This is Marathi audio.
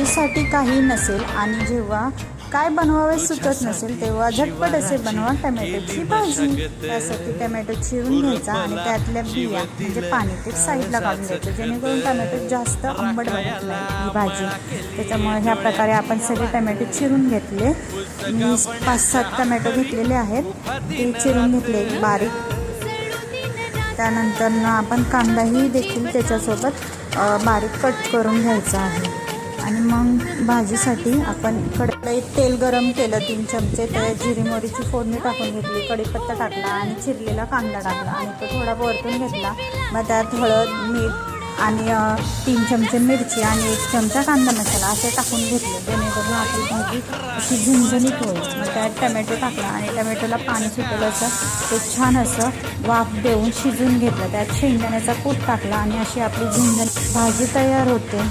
भाजीसाठी काही नसेल आणि जेव्हा काय बनवावे सुचत नसेल तेव्हा झटपट असे बनवा टमॅटोची भाजी। त्यासाठी टमॅटो चिरून घ्यायचा आणि त्यातल्या बिया म्हणजे पाणी ते साईडला काढून घ्यायचं, जेणेकरून टमॅटो जास्त आंबट बनत नाही ही भाजी। त्याच्यामुळे ह्या प्रकारे आपण सगळे टमॅटो चिरून घेतले। मी 5-7 टमॅटो घेतलेले आहेत, ते चिरून घेतले बारीक। त्यानंतर आपण कांदाही देखील त्याच्यासोबत बारीक कट करून घ्यायचा आहे। आणि मग भाजीसाठी आपण कढईत तेल गरम केलं, 3 चमचे तर जिरी मोहरीची फोडणी टाकून घेतली, कढीपत्ता टाकला आणि चिरलेला कांदा टाकला आणि तो थोडा परतून घेतला। मग त्यात हळद, मीठ आणि 3 चमचे मिरची आणि 1 चमचा कांदा मसाला असे टाकून घेतले, जेणेकरून आपली भाजी अशी झणझणीत होईल। मग त्यात टमॅटो टाकला आणि टमॅटोला पाणी सुटेल असं ते छान असं वाफ देऊन शिजून घेतलं। त्यात शेंगदाण्याचा कूट टाकला आणि अशी आपली झणझणीत भाजी तयार होते।